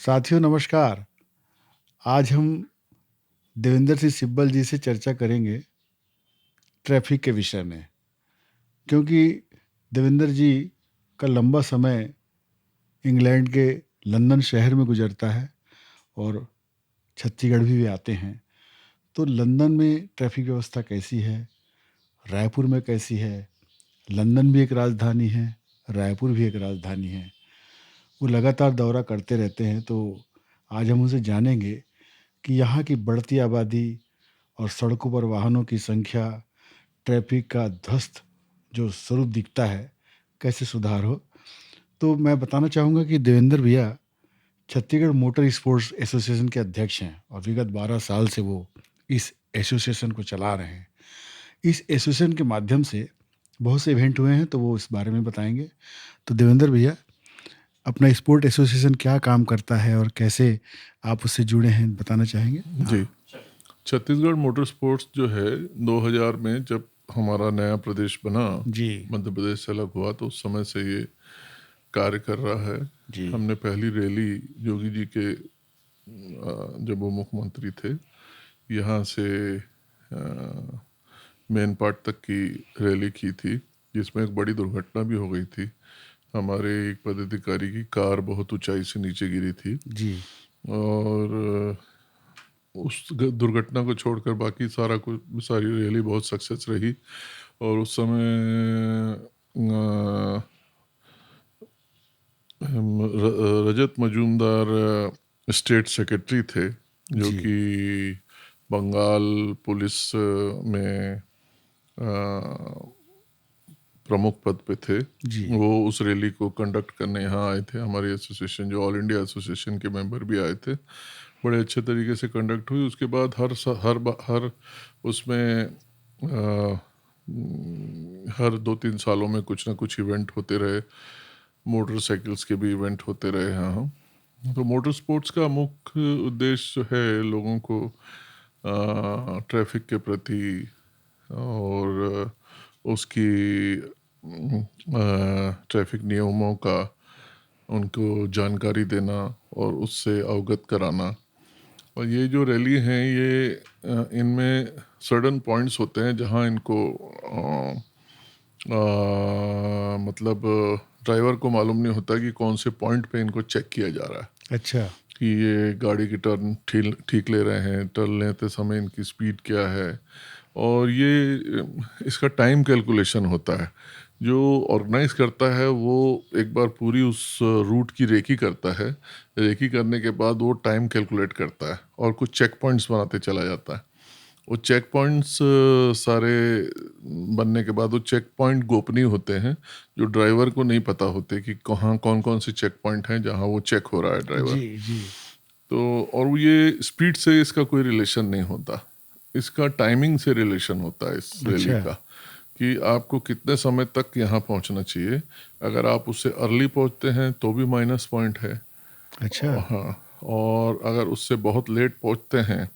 साथियों नमस्कार। आज हम देवेंद्र सिंह सिब्बल जी से चर्चा करेंगे ट्रैफिक के विषय में, क्योंकि देवेंद्र जी का लंबा समय इंग्लैंड के लंदन शहर में गुजरता है और छत्तीसगढ़ भी आते हैं। तो लंदन में ट्रैफिक व्यवस्था कैसी है, रायपुर में कैसी है? लंदन भी एक राजधानी है, रायपुर भी एक राजधानी है। वो लगातार दौरा करते रहते हैं, तो आज हम उनसे जानेंगे कि यहाँ की बढ़ती आबादी और सड़कों पर वाहनों की संख्या, ट्रैफिक का ध्वस्त जो स्वरूप दिखता है, कैसे सुधार हो। तो मैं बताना चाहूँगा कि देवेंद्र भैया छत्तीसगढ़ मोटर स्पोर्ट्स एसोसिएशन के अध्यक्ष हैं और विगत 12 साल से वो इस एसोसिएशन को चला रहे हैं। इस एसोसिएशन के माध्यम से बहुत से इवेंट हुए हैं, तो वो इस बारे में बताएंगे। तो देवेंद्र भैया, अपना स्पोर्ट एसोसिएशन क्या काम करता है और कैसे आप उससे जुड़े हैं, बताना चाहेंगे? जी, छत्तीसगढ़ मोटर स्पोर्ट्स जो है 2000 में जब हमारा नया प्रदेश बना, जी मध्य प्रदेश से अलग हुआ, तो उस समय से ये कार्य कर रहा है। जी हमने पहली रैली योगी जी के जब वो मुख्यमंत्री थे, यहाँ से मेन पार्ट तक की रैली की थी, जिसमें एक बड़ी दुर्घटना भी हो गई थी। हमारे एक पदाधिकारी की कार बहुत ऊंचाई से नीचे गिरी थी जी और उस दुर्घटना को छोड़कर बाकी सारी रैली बहुत सक्सेस रही। और उस समय रजत मजूमदार स्टेट सेक्रेटरी थे, जो जी कि बंगाल पुलिस में प्रमुख पद पे थे। जी वो उस रैली को कंडक्ट करने यहाँ आए थे। हमारी एसोसिएशन, जो ऑल इंडिया एसोसिएशन के मेंबर भी आए थे, बड़े अच्छे तरीके से कंडक्ट हुई। उसके बाद हर उसमें हर 2-3 सालों में कुछ ना कुछ इवेंट होते रहे। मोटरसाइकिल्स के भी इवेंट होते रहे यहाँ। तो मोटर स्पोर्ट्स का मुख्य उद्देश्य है लोगों को ट्रैफिक के प्रति और उसकी ट्रैफिक नियमों का उनको जानकारी देना और उससे अवगत कराना। और ये जो रैली हैं, ये इनमें सडन पॉइंट्स होते हैं जहां इनको मतलब ड्राइवर को मालूम नहीं होता कि कौन से पॉइंट पे इनको चेक किया जा रहा है अच्छा कि ये गाड़ी की टर्न ठीक ले रहे हैं, टर्न लेते समय इनकी स्पीड क्या है। और ये इसका टाइम कैलकुलेशन होता है। जो ऑर्गेनाइज करता है वो एक बार पूरी उस रूट की रेकी करता है। रेकी करने के बाद वो टाइम कैलकुलेट करता है और कुछ चेक पॉइंट्स बनाते चला जाता है। वो चेक पॉइंट्स सारे बनने के बाद वो चेक पॉइंट गोपनीय होते हैं, जो ड्राइवर को नहीं पता होते कि कहाँ कौन कौन से चेक पॉइंट हैं जहाँ वो चेक हो रहा है ड्राइवर। जी जी तो और ये स्पीड से इसका कोई रिलेशन नहीं होता, इसका टाइमिंग से रिलेशन होता है इस रैली अच्छा का, कि आपको कितने समय तक यहाँ पहुँचना चाहिए। अगर आप उससे अर्ली पहुँचते हैं तो भी माइनस पॉइंट है। अच्छा हाँ, और अगर उससे बहुत लेट पहुँचते हैं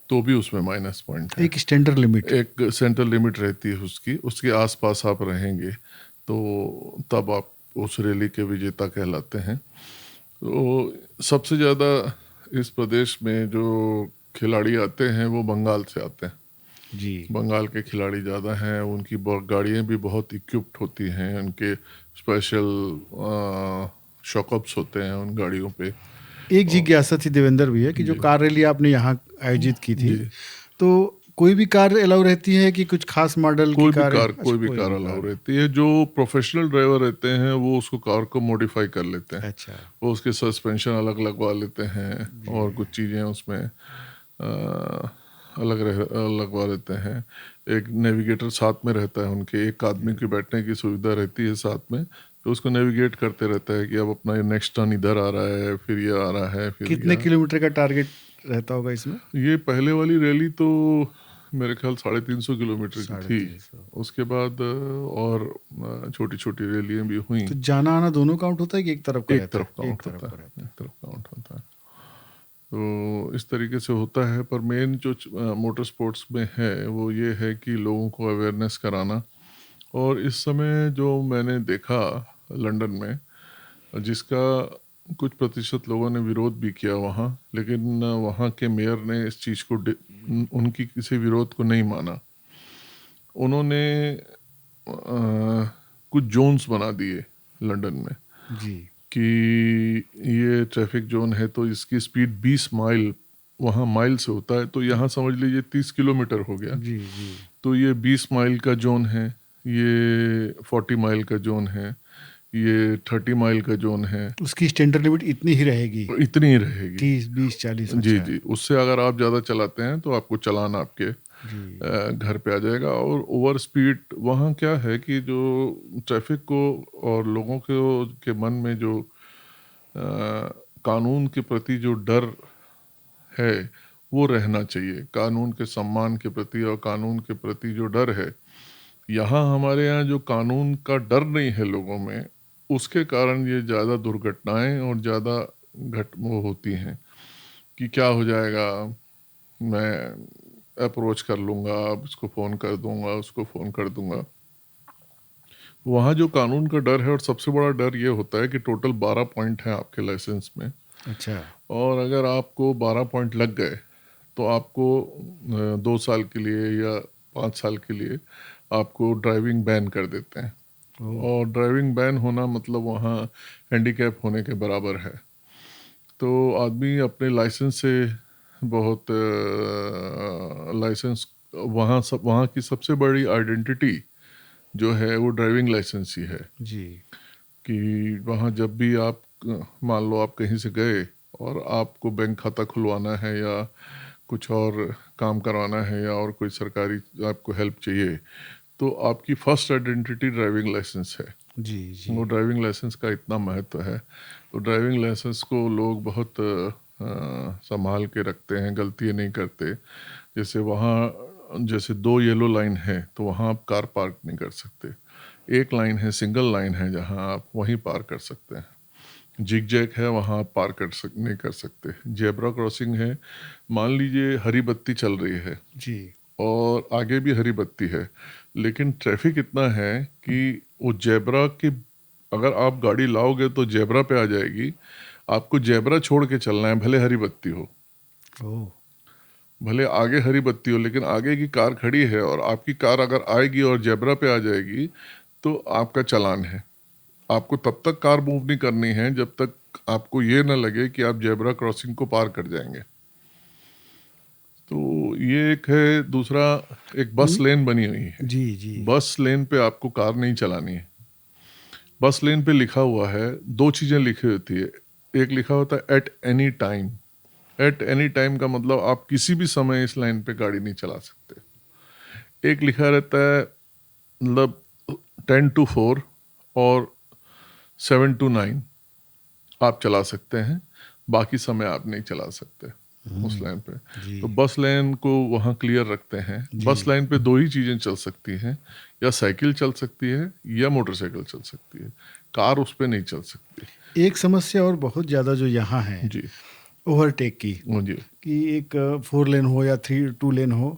तो भी उसमें माइनस पॉइंट है। एक स्टैंडर्ड लिमिट। एक सेंट्रल लिमिट रहती है उसकी, उसके आसपास आप रहेंगे तो तब आप उस रैली के विजेता कहलाते हैं। तो सबसे ज़्यादा इस प्रदेश में जो खिलाड़ी आते हैं वो बंगाल से आते हैं। जी बंगाल के खिलाड़ी ज़्यादा हैं, उनकी गाड़ियाँ भी बहुत इक्विप्ड होती हैं, उनके स्पेशल शॉकअप्स होते हैं उन गाड़ियों पे। एक और जिज्ञासा थी देवेंद्र भैया कि जो जी कार रैली आपने यहाँ आयोजित की थी, जी, तो कोई भी कार अलाउ रहती है कि कुछ खास मॉडल की कार है? अच्छा, कोई भी कोई कार भी अलाउ कार। रहती है। जो प्रोफेशनल ड्राइवर रहते हैं वो उसको कार को मॉडिफाई कर लेते हैं। अच्छा वो उसके सस्पेंशन अलग लगवा लेते हैं जी और कुछ चीज़ें उसमें लगवा लेते हैं। एक नेविगेटर साथ में रहता है उनके, एक आदमी के बैठने की सुविधा रहती है साथ में, तो उसको नेविगेट करते रहता है कि अब अपना ये नेक्स्ट टर्न इधर आ रहा है, फिर ये आ रहा है, फिर कितने किलोमीटर का टारगेट रहता होगा इसमें? ये पहले वाली रैली तो मेरे ख्याल 350 किलोमीटर की साढ़े थी। तीन सौ उसके बाद और छोटी छोटी रैलियाँ भी हुई। तो जाना आना दोनों काउंट होता है कि एक तरफ का एक रहता तरफ है? एक काउंट तरफ होता का रहता है, एक है। तरफ काउंट होता है। तो इस तरीके से होता है। पर मेन जो मोटर स्पोर्ट्स में है वो ये है कि लोगों को अवेयरनेस कराना। और इस समय जो मैंने देखा लंदन में, जिसका कुछ प्रतिशत लोगों ने विरोध भी किया वहाँ, लेकिन वहाँ के मेयर ने इस चीज़ को उनकी किसी विरोध को नहीं माना। उन्होंने कुछ जोन्स बना दिए लंदन में जी कि ये ट्रैफिक जोन है तो इसकी स्पीड 20 माइल, वहाँ माइल से होता है, तो यहाँ समझ लीजिए 30 किलोमीटर हो गया। जी जी तो ये 20 माइल का जोन है, ये 40 माइल का जोन है, ये 30 माइल का जोन है। उसकी स्टैंडर्ड लिमिट इतनी ही रहेगी, इतनी ही रहेगी। 30 20 40। जी अच्छा। जी, उससे अगर आप ज़्यादा चलाते हैं तो आपको चालान आपके जी घर पे आ जाएगा। और ओवर स्पीड वहाँ क्या है कि जो ट्रैफिक को और लोगों के मन में जो कानून के प्रति जो डर है वो रहना चाहिए, कानून के सम्मान के प्रति और कानून के प्रति जो डर है। यहाँ हमारे यहाँ जो कानून का डर नहीं है लोगों में, उसके कारण ये ज़्यादा दुर्घटनाएं और ज़्यादा वो होती हैं कि क्या हो जाएगा, मैं अप्रोच कर लूँगा, उसको फ़ोन कर दूँगा, उसको फ़ोन कर दूँगा। वहाँ जो कानून का डर है, और सबसे बड़ा डर ये होता है कि टोटल 12 पॉइंट हैं आपके लाइसेंस में, अच्छा। और अगर आपको 12 पॉइंट लग गए तो आपको 2 साल के लिए या 5 साल के लिए आपको ड्राइविंग बैन कर देते हैं। ओह। और ड्राइविंग बैन होना मतलब वहाँ हैंडीकैप होने के बराबर है। तो आदमी अपने लाइसेंस से बहुत लाइसेंस, वहाँ की सबसे बड़ी आइडेंटिटी जो है वो ड्राइविंग लाइसेंस ही है। जी कि वहाँ जब भी आप, मान लो आप कहीं से गए और आपको बैंक खाता खुलवाना है या कुछ और काम करवाना है या और कोई सरकारी आपको हेल्प चाहिए, तो आपकी फर्स्ट आइडेंटिटी ड्राइविंग लाइसेंस है। जी जी वो ड्राइविंग लाइसेंस का इतना महत्व है। तो ड्राइविंग लाइसेंस को लोग बहुत संभाल के रखते हैं, गलती नहीं करते। जैसे वहाँ जैसे 2 येलो लाइन है तो वहाँ आप कार पार्क नहीं कर सकते। एक लाइन है, सिंगल लाइन है, जहाँ आप वहीं पार कर सकते हैं। जिग जैग है, वहाँ आप पार नहीं कर सकते। जेब्रा क्रॉसिंग है, मान लीजिए हरी बत्ती चल रही है जी और आगे भी हरी बत्ती है, लेकिन ट्रैफिक इतना है कि वो जेब्रा के, अगर आप गाड़ी लाओगे तो जेब्रा पे आ जाएगी, आपको जेब्रा छोड़ के चलना है, भले हरी बत्ती हो, ओह। भले आगे हरी बत्ती हो, लेकिन आगे की कार खड़ी है और आपकी कार अगर आएगी और जेब्रा पे आ जाएगी तो आपका चालान है। आपको तब तक कार मूव नहीं करनी है जब तक आपको ये ना लगे कि आप जेब्रा क्रॉसिंग को पार कर जाएंगे। तो ये एक है। दूसरा, एक बस लेन बनी हुई है। जी जी बस लेन पे आपको कार नहीं चलानी है। बस लेन पे लिखा हुआ है, 2 चीज़ें लिखी होती है। एक लिखा होता है at any time. At any time का मतलब आप किसी भी समय इस लाइन पे गाड़ी नहीं चला सकते। एक लिखा रहता है मतलब 10 to 4 और 7 to 9 आप चला सकते हैं, बाकी समय आप नहीं चला सकते उस लाइन पे। जी तो बस लाइन को वहाँ क्लियर रखते हैं। बस लाइन पे 2 ही चीज़ें चल सकती हैं, या साइकिल चल सकती है या मोटरसाइकिल चल सकती है, कार उस पे नहीं चल सकती। एक समस्या और बहुत ज़्यादा जो यहाँ है जी ओवरटेक की, जी कि एक 4 लेन हो या 2 लेन हो,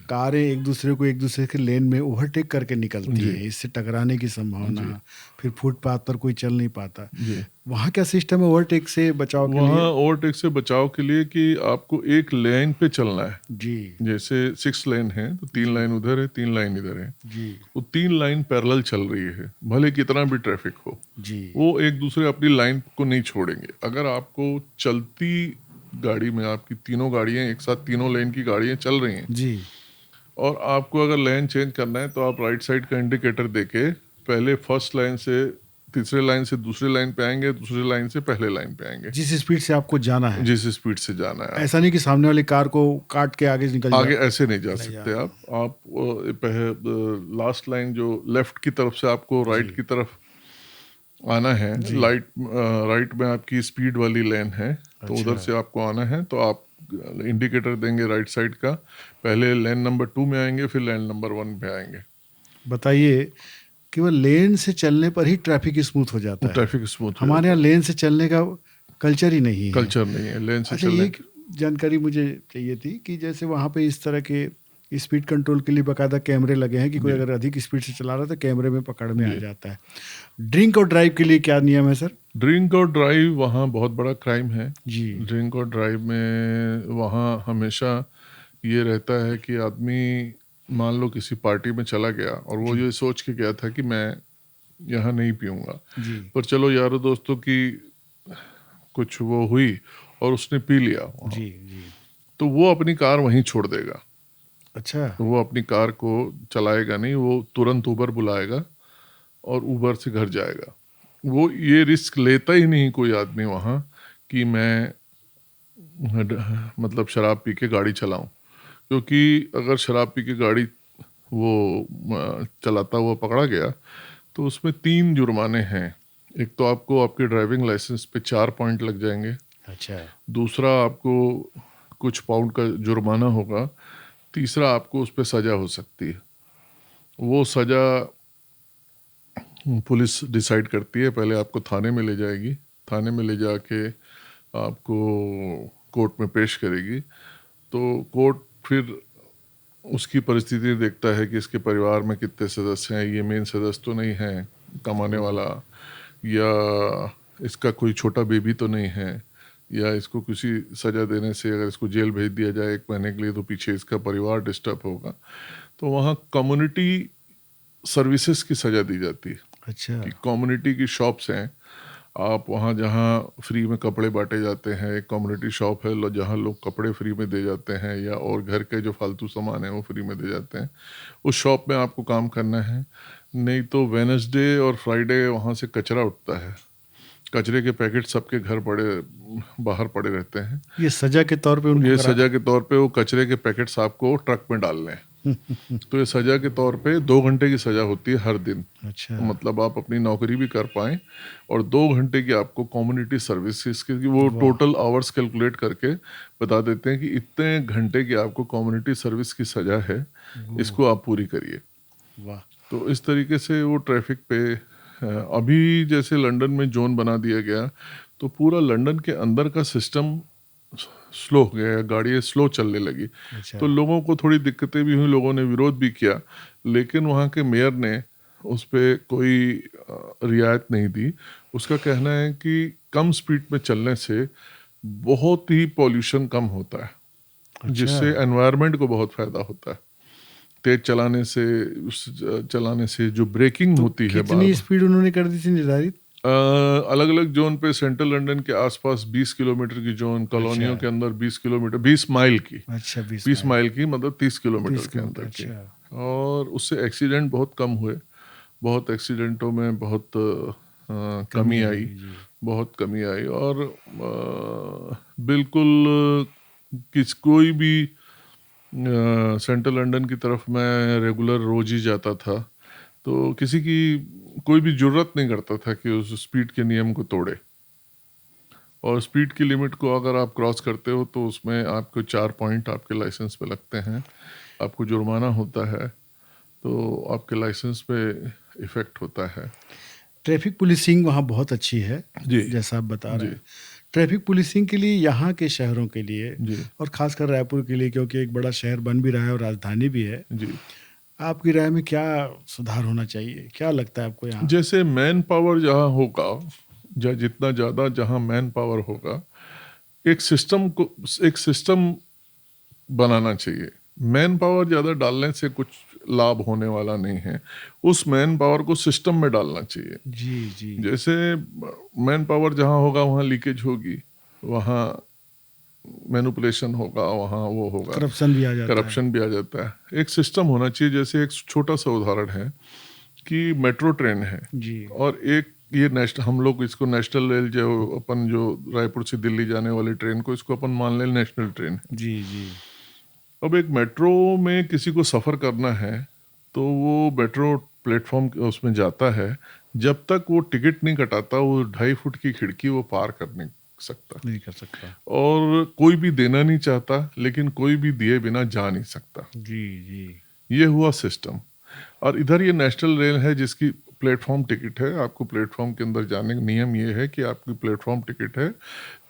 कारें एक दूसरे के लेन में ओवरटेक करके निकलती जी हैं, इससे टकराने की संभावना, फिर फुटपाथ पर कोई चल नहीं पाता। जी। वहाँ क्या सिस्टम है ओवरटेक से बचाव के वहाँ लिए? ओवरटेक से बचाव के लिए कि आपको एक लाइन पे चलना है। जी जैसे 6 लेन है तो 3 लाइन उधर है, 3 लाइन इधर है। जी वो 3 लाइन पैरेलल चल रही है, भले कितना भी ट्रैफिक हो, जी वो एक दूसरे अपनी लाइन को नहीं छोड़ेंगे। अगर आपको चलती गाड़ी में, आपकी तीनों गाड़ियाँ एक साथ, तीनों लेन की गाड़ियाँ चल रही हैं जी और आपको अगर लेन चेंज करना है, तो आप राइट साइड का इंडिकेटर देके पहले फर्स्ट लाइन से तीसरे लाइन से दूसरे लाइन पे आएंगे, दूसरे लाइन से पहले लाइन पे आएंगे, जिस स्पीड से आपको जाना है। जिस स्पीड से जाना है। ऐसा नहीं कि सामने वाली कार को काट के आगे निकल आगे जाए। ऐसे नहीं जा नहीं सकते आप लास्ट लाइन जो लेफ्ट की तरफ से आपको राइट की तरफ आना है, राइट में आपकी स्पीड वाली लेन है, तो उधर से आपको आना है, तो आप इंडिकेटर देंगे राइट साइड का, पहले लेन नंबर 2 में आएंगे, फिर लेन नंबर 1 पे आएंगे। बताइए, केवल लेन से चलने पर ही ट्रैफिक स्मूथ हो जाता है? ट्रैफिक स्मूथ हमारे यहाँ लेन से चलने का कल्चर ही नहीं है। कल्चर नहीं है लेन से अच्छा, चलने। ये जानकारी मुझे चाहिए थी कि जैसे वहाँ पे इस तरह के स्पीड कंट्रोल के लिए बाकायदा कैमरे लगे हैं कि कोई जी। अगर अधिक स्पीड से चला रहा है तो कैमरे में पकड़ में आ जी। जाता है। ड्रिंक और ड्राइव के लिए क्या नियम है सर? ड्रिंक और ड्राइव वहाँ बहुत बड़ा क्राइम है। जी। ड्रिंक और ड्राइव में वहाँ हमेशा ये रहता है कि आदमी मान लो किसी पार्टी में चला गया और वो जी। ये सोच के गया था कि मैं यहाँ नहीं पीऊँगा, जी। पर चलो यारों दोस्तों की कुछ वो हुई और उसने पी लिया वहाँ, जी। जी। तो वो अपनी कार वहीं छोड़ देगा। अच्छा। वो अपनी कार को चलाएगा नहीं, वो तुरंत उबर बुलाएगा और उबर से घर जाएगा। वो ये रिस्क लेता ही नहीं कोई आदमी वहाँ कि मैं मतलब शराब पी के गाड़ी चलाऊं, क्योंकि अगर शराब पी के गाड़ी वो चलाता हुआ पकड़ा गया तो उसमें 3 जुर्माने हैं। एक तो आपको आपके ड्राइविंग लाइसेंस पे 4 पॉइंट लग जाएंगे, अच्छा। दूसरा आपको कुछ पाउंड का जुर्माना होगा, तीसरा आपको उस पर सज़ा हो सकती है। वो सज़ा पुलिस डिसाइड करती है, पहले आपको थाने में ले जाएगी, थाने में ले जाके आपको कोर्ट में पेश करेगी, तो कोर्ट फिर उसकी परिस्थिति देखता है कि इसके परिवार में कितने सदस्य हैं, ये मेन सदस्य तो नहीं है कमाने वाला, या इसका कोई छोटा बेबी तो नहीं है, या इसको किसी सज़ा देने से अगर इसको जेल भेज दिया जाए 1 महीने के लिए तो पीछे इसका परिवार डिस्टर्ब होगा। तो वहाँ कम्युनिटी सर्विसेज की सज़ा दी जाती है अच्छा। कि कम्युनिटी की शॉप्स हैं, आप वहाँ जहाँ फ्री में कपड़े बांटे जाते हैं, एक कम्युनिटी शॉप है जहाँ लोग कपड़े फ्री में दे जाते हैं, या और घर के जो फालतू सामान है वो फ्री में दे जाते हैं, उस शॉप में आपको काम करना है। नहीं तो वेडनेसडे और फ्राइडे वहाँ से कचरा उठता है, कचरे के पैकेट सबके घर बाहर पड़े रहते हैं। ये सजा के तौर पे उनको ये करा। सजा के तौर पे वो कचरे के पैकेट्स आपको ट्रक में डालने हैं। तो ये सजा के तौर पे 2 घंटे की सजा होती है हर दिन। अच्छा। तो मतलब आप अपनी नौकरी भी कर पाएं और 2 घंटे की आपको कम्युनिटी सर्विसेज की वो वाह। टोटल आवर्स कैलकुलेट करके बता देते हैं कि इतने घंटे की आपको कम्युनिटी सर्विस की सजा है, इसको आप पूरी करिए। वाह। तो इस तरीके से वो ट्रैफिक पे अभी जैसे लंदन में जोन बना दिया गया तो पूरा लंदन के अंदर का सिस्टम स्लो हो गया, गाड़ियाँ स्लो चलने लगी। अच्छा। तो लोगों को थोड़ी दिक्कतें भी हुई, लोगों ने विरोध भी किया, लेकिन वहाँ के मेयर ने उस पर कोई रियायत नहीं दी। उसका कहना है कि कम स्पीड में चलने से बहुत ही पॉल्यूशन कम होता है, जिससे अच्छा। एनवायरनमेंट को बहुत फ़ायदा होता है। तेज चलाने से जो ब्रेकिंग तो होती है बार कितनी बार, स्पीड उन्होंने कर दी थी निर्धारित? अलग अलग जोन पे सेंट्रल लंदन के आसपास 20 किलोमीटर की जोन, कॉलोनियों अच्छा। के अंदर 20 किलोमीटर, 20 माइल की, अच्छा, 20 20 माइल। माइल की मतलब 30 किलोमीटर 30 के किलोमीटर। अंदर की। अच्छा। और उससे एक्सीडेंट बहुत कम हुए, बहुत एक्सीडेंटों में बहुत कमी कमी आई आई, जी। बहुत कमी आई। और बिल्कुल कोई भी सेंट्रल लंदन की तरफ मैं रेगुलर रोज ही जाता था, तो किसी की कोई भी जुर्रत नहीं करता था कि उस स्पीड के नियम को तोड़े। और स्पीड की लिमिट को अगर आप क्रॉस करते हो तो उसमें आपको 4 पॉइंट आपके लाइसेंस पे लगते हैं, आपको जुर्माना होता है, तो आपके लाइसेंस पे इफ़ेक्ट होता है। ट्रैफिक पुलिसिंग वहाँ बहुत अच्छी है, जी। जैसा आप बता रहे जी। हैं। ट्रैफिक पुलिसिंग के लिए यहाँ के शहरों के लिए जी। और ख़ासकर रायपुर के लिए, क्योंकि एक बड़ा शहर बन भी रहा है और राजधानी भी है, जी। आपकी राय में क्या सुधार होना चाहिए? क्या लगता है आपको यहाँ? जैसे मैन पावर जहाँ होगा, जितना ज़्यादा जहाँ मैन पावर होगा, एक सिस्टम बनाना चाहिए। मैन पावर ज़्यादा डालने से कुछ लाभ होने वाला नहीं है, उस मैन पावर को सिस्टम में डालना चाहिए। जी। जी। जैसे मैन पावर जहाँ होगा वहाँ लीकेज होगी, वहाँ मैनिपुलेशन होगा, वहाँ वो होगा, करप्शन भी आ जाता है। करप्शन भी आ जाता है। एक सिस्टम होना चाहिए। जैसे एक छोटा सा उदाहरण है कि मेट्रो ट्रेन है जी। और एक ये नेशनल, हम लोग इसको नेशनल रेल, जो अपन जो रायपुर से दिल्ली जाने वाली ट्रेन को, इसको अपन मान लें नेशनल ट्रेन है। जी। जी। अब एक मेट्रो में किसी को सफ़र करना है तो वो मेट्रो प्लेटफॉर्म उसमें जाता है, जब तक वो टिकट नहीं कटाता वो 2.5 फुट की खिड़की वो पार कर नहीं सकता। नहीं कर सकता। और कोई भी देना नहीं चाहता, लेकिन कोई भी दिए बिना जा नहीं सकता। जी। जी। ये हुआ सिस्टम। और इधर ये नेशनल रेल है जिसकी प्लेटफॉर्म टिकट है। आपको प्लेटफॉर्म के अंदर जाने का नियम ये है कि आपकी प्लेटफॉर्म टिकट है,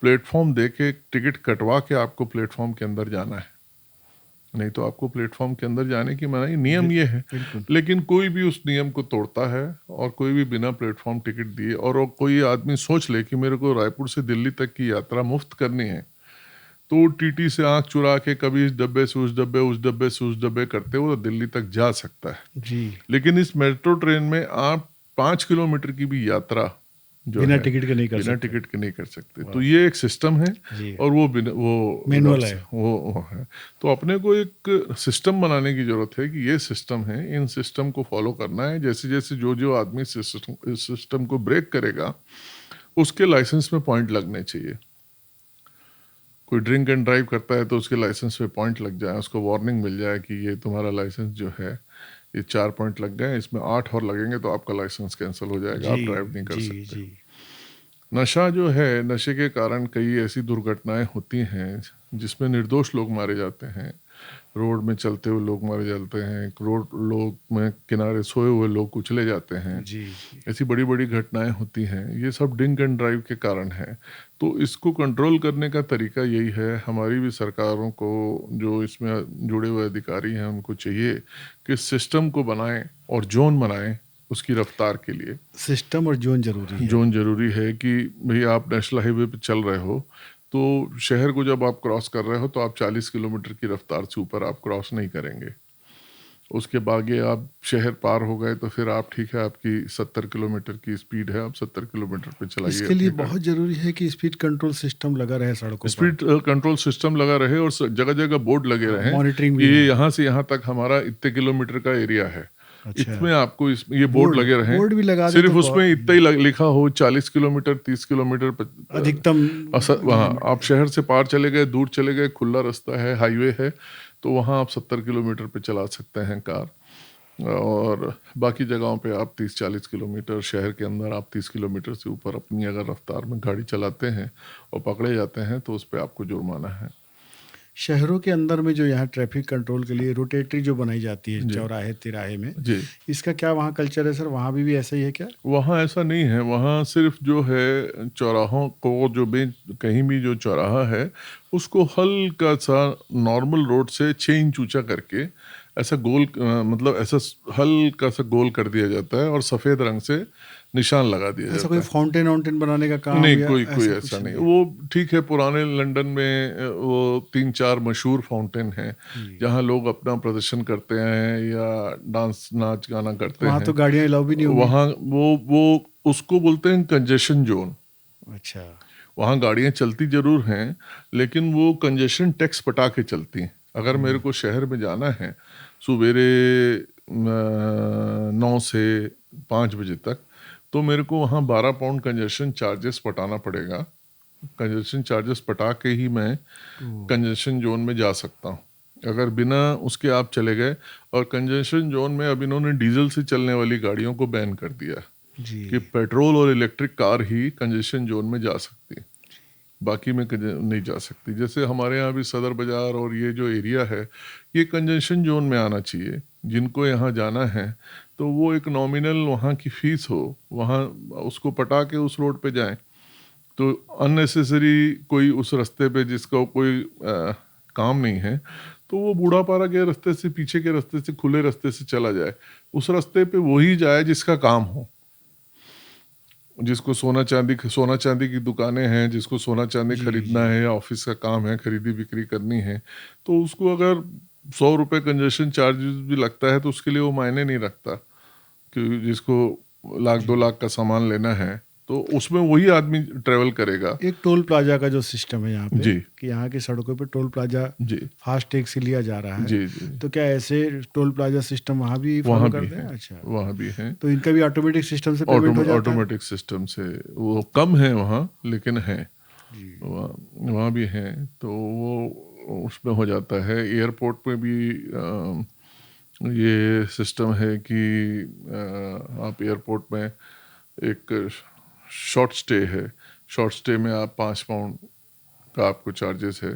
प्लेटफॉर्म दे के टिकट कटवा के आपको प्लेटफॉर्म के अंदर जाना है। नहीं तो आपको प्लेटफॉर्म के अंदर जाने की मनाही, नियम ये है। बिल्कुल। लेकिन कोई भी उस नियम को तोड़ता है और कोई भी बिना प्लेटफॉर्म टिकट दिए, और वो कोई आदमी सोच ले कि मेरे को रायपुर से दिल्ली तक की यात्रा मुफ्त करनी है, तो टीटी से आंख चुरा के कभी इस डब्बे से उस डब्बे, उस डब्बे से उस डब्बे करते हुए दिल्ली तक जा सकता है। जी। लेकिन इस मेट्रो ट्रेन में आप 5 किलोमीटर की भी यात्रा जो बिना है टिकट के नहीं कर बिना सकते। टिकट के नहीं कर सकते। तो ये एक सिस्टम है, जी। और वो मैनुअल है। वो है। तो अपने को एक सिस्टम बनाने की जरूरत है कि ये सिस्टम है, इन सिस्टम को फॉलो करना है। जैसे जैसे जो जो आदमी इस सिस्टम को ब्रेक करेगा, उसके लाइसेंस में पॉइंट लगने चाहिए। कोई ड्रिंक एंड ड्राइव करता है तो उसके लाइसेंस पे पॉइंट लग जाए, उसको वार्निंग मिल जाए कि ये तुम्हारा लाइसेंस जो है, ये 4 पॉइंट लग गए, इसमें 8 और लगेंगे तो आपका लाइसेंस कैंसिल हो जाएगा, आप जी ड्राइव नहीं कर जी सकते। जी। नशा जो है, नशे के कारण कई ऐसी दुर्घटनाएं होती हैं जिसमें निर्दोष लोग मारे जाते हैं। रोड में चलते हुए लोग मारे जाते हैं, रोड लोग में किनारे सोए हुए लोग कुचले जाते हैं। जी जी। ऐसी बड़ी बड़ी घटनाएं होती हैं, ये सब ड्रिंक एंड ड्राइव के कारण है। तो इसको कंट्रोल करने का तरीका यही है। हमारी भी सरकारों को, जो इसमें जुड़े हुए अधिकारी हैं, उनको चाहिए कि सिस्टम को बनाएं और जोन बनाएं उसकी रफ्तार के लिए। सिस्टम और जोन जरूरी है। जोन जरूरी है कि भाई आप नेशनल हाईवे पे चल रहे हो, तो शहर को जब आप क्रॉस कर रहे हो तो आप 40 किलोमीटर की रफ्तार से ऊपर आप क्रॉस नहीं करेंगे। उसके बाद ये आप शहर पार हो गए तो फिर आप, ठीक है, आपकी 70 किलोमीटर की स्पीड है, आप 70 किलोमीटर पे चलाइए इसके लिए अपनी गाड़ी। बहुत जरूरी है कि स्पीड कंट्रोल सिस्टम लगा रहे सड़कों पर। स्पीड कंट्रोल सिस्टम लगा रहे और जगह जगह बोर्ड लगे रहे मॉनिटरिंग कि भी ये है। यहाँ से यहाँ तक हमारा इतने किलोमीटर का एरिया है, अच्छा। इसमें आपको ये बोर्ड लगे रहे। बोर्ड भी लगा दे सिर्फ तो उसमें इतना ही लिखा हो 40 किलोमीटर, 30 किलोमीटर अधिकतम वहाँ लिमिट। आप शहर से पार चले गए, दूर चले गए, खुला रास्ता है, हाईवे है, तो वहाँ आप 70 किलोमीटर पे चला सकते हैं कार। और बाकी जगहों पे आप 30-40 किलोमीटर, शहर के अंदर आप 30 किलोमीटर से ऊपर अपनी अगर रफ्तार में गाड़ी चलाते हैं और पकड़े जाते हैं तो उस पर आपको जुर्माना है। शहरों के अंदर में जो यहाँ ट्रैफिक कंट्रोल के लिए रोटेटरी जो बनाई जाती है चौराहे तिराहे में, जी, इसका क्या वहाँ कल्चर है सर? वहाँ भी ऐसा ही है क्या? वहाँ ऐसा नहीं है। वहाँ सिर्फ जो है चौराहों को, जो भी कहीं भी जो चौराहा है उसको हल्का सा नॉर्मल रोड से 6 इंच ऊंचा करके ऐसा गोल, मतलब ऐसा हल्का सा गोल कर दिया जाता है और सफ़ेद रंग से निशान लगा दिया ऐसा जाता कोई है। फाउंटेन वाउंटेन बनाने का काम नहीं, या कोई ऐसा ऐसा कुछ नहीं। नहीं? वो ठीक है, पुराने लंदन में वो 3-4 मशहूर फाउंटेन हैं जी। जहाँ लोग अपना प्रदर्शन करते हैं या डांस नाच गाना करते वहाँ हैं। तो गाड़ियाँ अलाउ भी नहीं होंगी। वहाँ वो उसको बोलते हैं कंजेशन जोन। अच्छा। वहाँ गाड़ियाँ चलती जरूर हैं, लेकिन वो कंजेशन टैक्स पटा के चलती हैं। अगर मेरे को शहर में जाना है सवेरे 9 से 5 बजे तक, तो मेरे को वहाँ 12 पाउंड कंजेशन चार्जेस पटाना पड़ेगा। कंजेशन चार्जेस पटा के ही मैं कंजेशन जोन में जा सकता हूँ। अगर बिना उसके आप चले गए, और कंजेशन जोन में अब इन्होंने डीजल से चलने वाली गाड़ियों को बैन कर दिया जी। कि पेट्रोल और इलेक्ट्रिक कार ही कंजेशन जोन में जा सकती है, बाकी में नहीं जा सकती। जैसे हमारे यहाँ भी सदर बाजार और ये जो एरिया है, ये कंजेशन जोन में आना चाहिए। जिनको यहाँ जाना है तो वो एक नॉमिनल वहाँ की फीस हो, वहाँ उसको पटा के उस रोड पे जाएं। तो अननेसेसरी कोई उस रास्ते पे जिसका कोई काम नहीं है, तो वो बूढ़ा पारा के रास्ते से, पीछे के रास्ते से, खुले रास्ते से चला जाए। उस रास्ते पे वही जाए जिसका काम हो, जिसको सोना चांदी की दुकानें हैं, जिसको सोना चांदी खरीदना है या ऑफिस का काम है, खरीदी बिक्री करनी है, तो उसको अगर 100 रुपये कंजेशन चार्जेस भी लगता है तो उसके लिए वो मायने नहीं रखता। कि जिसको 1-2 लाख का सामान लेना है तो उसमें वही आदमी ट्रेवल करेगा। एक टोल प्लाजा का जो सिस्टम है यहाँ पे, जी कि यहाँ की सड़कों पे टोल प्लाजा जी फास्ट टैग से लिया जा रहा है। जी जी तो क्या ऐसे टोल प्लाजा सिस्टम वहाँ भी फॉलो वहाँ भी करते हैं? है, अच्छा। वहाँ भी है। तो इनका भी ऑटोमेटिक सिस्टम से पेमेंट हो जाता है? ऑटोमेटिक सिस्टम से, वो कम है वहाँ लेकिन है, जी। वहाँ भी है। तो वो उसमें हो जाता है। एयरपोर्ट पे भी ये सिस्टम है कि आप एयरपोर्ट में एक शॉर्ट स्टे है, शॉर्ट स्टे में आप 5 पाउंड का आपको चार्जेस है,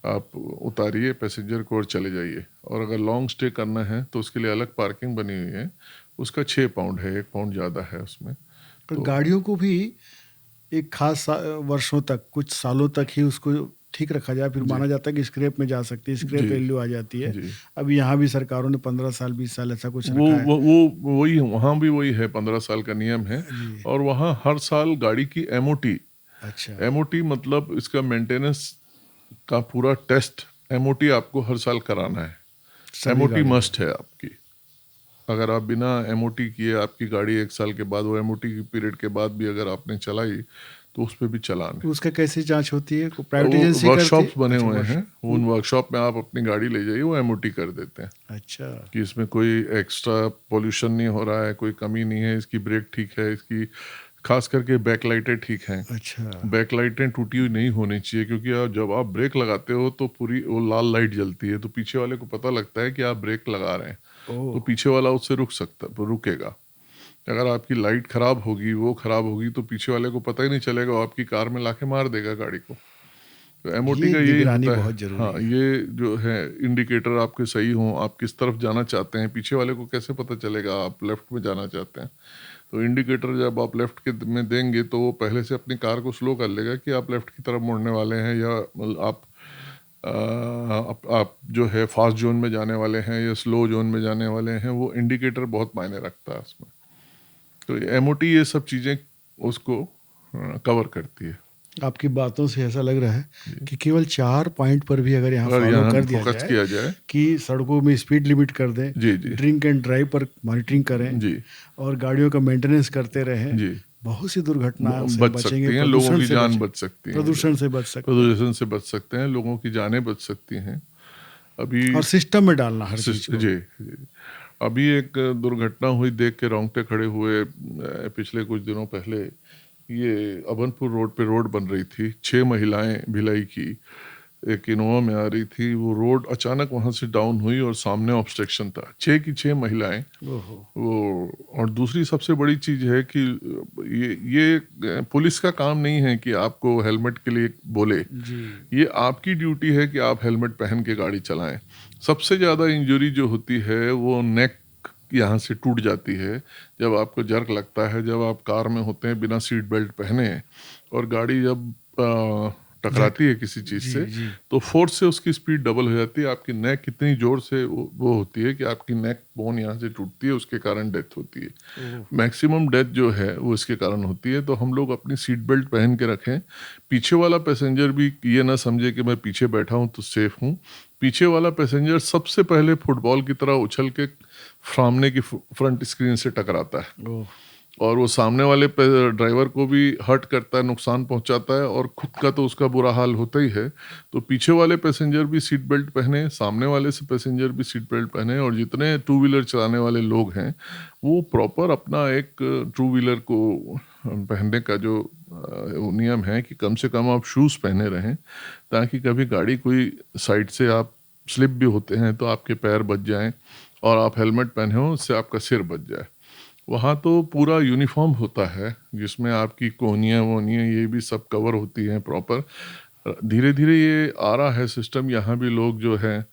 आप उतारिए पैसेंजर को और चले जाइए। और अगर लॉन्ग स्टे करना है तो उसके लिए अलग पार्किंग बनी हुई है, उसका 6 पाउंड है, 1 पाउंड ज़्यादा है उसमें। पर गाड़ियों को भी एक खास वर्षों तक, कुछ सालों तक ही उसको ठीक रखा जाए, फिर जी माना जाता है कि स्क्रैप में जा सकती है, स्क्रैप जी वैल्यू आ जाती है। जी। अभी यहाँ भी सरकारों ने 15 साल 20 साल ऐसा कुछ वो रखा है। वो वो वही वहाँ भी वही है, 15 साल का नियम है। जी। और वहाँ हर साल गाड़ी की एमओटी, अच्छा। एमओटी मतलब इसका मेंटेनेंस का पूरा टेस्ट, एमओटी आपको हर साल कराना है। सभी एमओटी गाड़ियों मस्ट में। है आपकी। अगर आप बिना एमओटी किए आपकी गाड़ी 1 साल के बाद, वो एमओटी की पीरियड के बाद भी अगर आपने चलाई तो उस पे भी चालान है। तो उसका कैसे जांच होती है? को और प्राइवेट वो एजेंसी करती है? वर्कशॉप्स बने अच्छा, हुए वर्ष। हैं, उन वर्कशॉप में आप अपनी गाड़ी ले जाइए, वो एमओटी कर देते हैं अच्छा। कि इसमें कोई एक्स्ट्रा पोल्यूशन नहीं हो रहा है, कोई कमी नहीं है, इसकी ब्रेक ठीक है, इसकी खास करके बैक लाइटें ठीक हैं। अच्छा। बैक लाइटें टूटी हुई नहीं होनी चाहिए, क्योंकि जब आप ब्रेक लगाते हो तो पूरी वो लाल लाइट जलती है, तो पीछे वाले को पता लगता है कि आप ब्रेक लगा रहे हैं, ओह। तो पीछे वाला उससे रुकेगा। अगर आपकी लाइट खराब होगी, वो खराब होगी, तो पीछे वाले को पता ही नहीं चलेगा, वो आपकी कार में लाके मार देगा गाड़ी को। तो एमओटी ये का यही निगरानी होता है। बहुत हाँ, जरूरी है। ये जो है इंडिकेटर आपके सही हों, आप किस तरफ जाना चाहते हैं, पीछे वाले को कैसे पता चलेगा आप लेफ्ट में जाना चाहते हैं। तो इंडिकेटर जब आप लेफ्ट के में देंगे तो वो पहले से अपनी कार को स्लो कर लेगा कि आप लेफ्ट की तरफ मुड़ने वाले हैं, या आप जो है फास्ट जोन में जाने वाले हैं या स्लो जोन में जाने वाले हैं। वो इंडिकेटर बहुत मायने रखता है उसमें। तो एमओटी ये सब चीज़ें उसको कवर करती है। आपकी बातों से ऐसा लग रहा है जी। कि केवल 4 पॉइंट पर भी अगर यहाँ अगर फॉलो यहाँ कर दिया फोकस जाए किया जाए। कि सड़कों में स्पीड लिमिट कर दें, जी जी ड्रिंक एंड ड्राइव पर मॉनिटरिंग करें जी और गाड़ियों का मेंटेनेंस करते रहें, जी, बहुत सी दुर्घटनाओं से बच बचेंगे, सकती हैं, लोगों प्रदूषण की से जान बचें, बच सकती है, प्रदूषण से बच सकते हैं। प्रदूषण से बच सकते हैं, लोगों की जानें बच सकती हैं। अभी और सिस्टम में डालना हर चीज़ को। जी जी। अभी एक दुर्घटना हुई, देख के रोंगटे खड़े हुए। पिछले कुछ दिनों पहले ये अभनपुर रोड पे रोड बन रही थी, 6 महिलाएं भिलाई की एक इनोवा में आ रही थी, वो रोड अचानक वहां से डाउन हुई और सामने ऑब्स्ट्रक्शन था, 6 की 6 महिलाएं। ओहो। वो और दूसरी सबसे बड़ी चीज है कि ये पुलिस का काम नहीं है कि आपको हेलमेट के लिए बोले। जी। ये आपकी ड्यूटी है कि आप हेलमेट पहन के गाड़ी चलाएं। सबसे ज़्यादा इंजरी जो होती है वो नेक यहाँ से टूट जाती है जब आपको जर्क लगता है, जब आप कार में होते हैं बिना सीट बेल्ट पहने, और गाड़ी जब झट। टकराती है किसी चीज़ जी से, जी। तो फोर्स से उसकी स्पीड डबल हो जाती है। आपकी नेक कितनी जोर से वो होती है कि आपकी नेक बोन यहाँ से टूटती है, उसके कारण डेथ होती है। ओह। मैक्सिमम डेथ जो है वो इसके कारण होती है। तो हम लोग अपनी सीट बेल्ट पहन के रखें। पीछे वाला पैसेंजर भी ये ना समझे कि मैं पीछे बैठा हूँ तो सेफ हूँ। पीछे वाला पैसेंजर सबसे पहले फुटबॉल की तरह उछल के सामने की फ्रंट स्क्रीन से टकराता है, ओह। और वो सामने वाले ड्राइवर को भी हर्ट करता है, नुकसान पहुंचाता है, और खुद का तो उसका बुरा हाल होता ही है। तो पीछे वाले पैसेंजर भी सीट बेल्ट पहने, सामने वाले से पैसेंजर भी सीट बेल्ट पहने, और जितने टू व्हीलर चलाने वाले लोग हैं वो प्रॉपर अपना एक टू व्हीलर को पहनने का जो नियम है कि कम से कम आप शूज़ पहने रहें, ताकि कभी गाड़ी कोई साइड से आप स्लिप भी होते हैं तो आपके पैर बच जाएं, और आप हेलमेट पहने हो उससे आपका सिर बच जाए। वहाँ तो पूरा यूनिफॉर्म होता है जिसमें आपकी कोहनियाँ वोहनियाँ ये भी सब कवर होती हैं प्रॉपर। धीरे धीरे ये आ रहा है सिस्टम। यहाँ भी लोग जो हैं,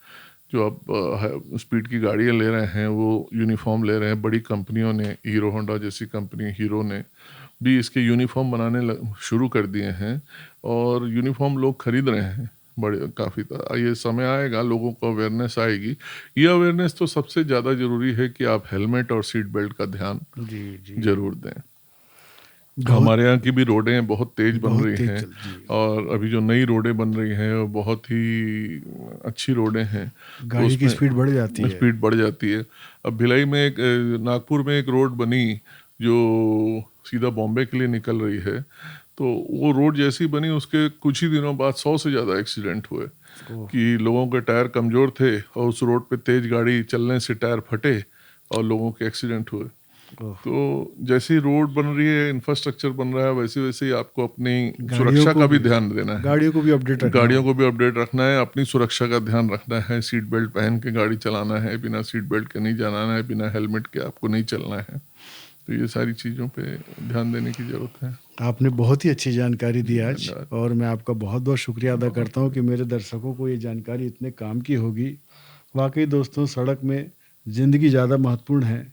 जो अब स्पीड की गाड़ियाँ ले रहे हैं, वो यूनिफॉर्म ले रहे हैं। बड़ी कंपनियों ने, हीरो होंडा जैसी कंपनी, हीरो ने भी इसके यूनिफॉर्म बनाने शुरू कर दिए हैं, और यूनिफॉर्म लोग खरीद रहे हैं बड़े काफ़ी। ये समय आएगा, लोगों को अवेयरनेस आएगी। ये अवेयरनेस तो सबसे ज़्यादा ज़रूरी है कि आप हेलमेट और सीट बेल्ट का ध्यान जी जी। ज़रूर दें। बहुत हमारे यहाँ की भी रोडें बहुत तेज़ बन बहुत रही तेज हैं, चल जी। और अभी जो नई रोडें बन रही हैं वो बहुत ही अच्छी रोडें हैं, तो गाड़ी की उसमें स्पीड बढ़ जाती है। स्पीड बढ़ जाती है। अब भिलाई में एक नागपुर में एक रोड बनी जो सीधा बॉम्बे के लिए निकल रही है, तो वो रोड जैसी बनी उसके कुछ ही दिनों बाद 100 से ज़्यादा एक्सीडेंट हुए, ओह। कि लोगों के टायर कमज़ोर थे और उस रोड पे तेज़ गाड़ी चलने से टायर फटे और लोगों के एक्सीडेंट हुए। ओह। तो जैसी रोड बन रही है, इंफ्रास्ट्रक्चर बन रहा है, वैसे वैसे ही आपको अपनी गाड़ियों सुरक्षा को का भी भी ध्यान देना है। गाड़ियों को भी अपडेट रखना गाड़ियों होगा। को भी अपडेट रखना है, अपनी सुरक्षा का ध्यान रखना है। सीट बेल्ट पहन के गाड़ी चलाना है, बिना सीट बेल्ट के नहीं जाना है, बिना हेलमेट के आपको नहीं चलना है। तो ये सारी चीज़ों पे ध्यान देने की ज़रूरत है। आपने बहुत ही अच्छी जानकारी दी जी, आज, धन्यवाद। और मैं आपका बहुत बहुत शुक्रिया अदा बहुत करता हूँ कि मेरे दर्शकों को ये जानकारी इतने काम की होगी। वाकई दोस्तों, सड़क में ज़िंदगी ज़्यादा महत्वपूर्ण है,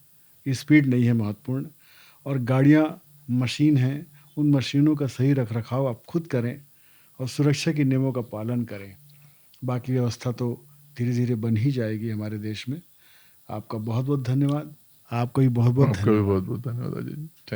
स्पीड नहीं है महत्वपूर्ण। और गाड़ियाँ मशीन हैं, उन मशीनों का सही रख रखाव आप खुद करें, और सुरक्षा के नियमों का पालन करें। बाकी व्यवस्था तो धीरे धीरे बन ही जाएगी हमारे देश में। आपका बहुत बहुत धन्यवाद। आपको भी बहुत बहुत आपका भी धन्यवाद। बहुत बहुत धन्यवाद अजय जी। थैंक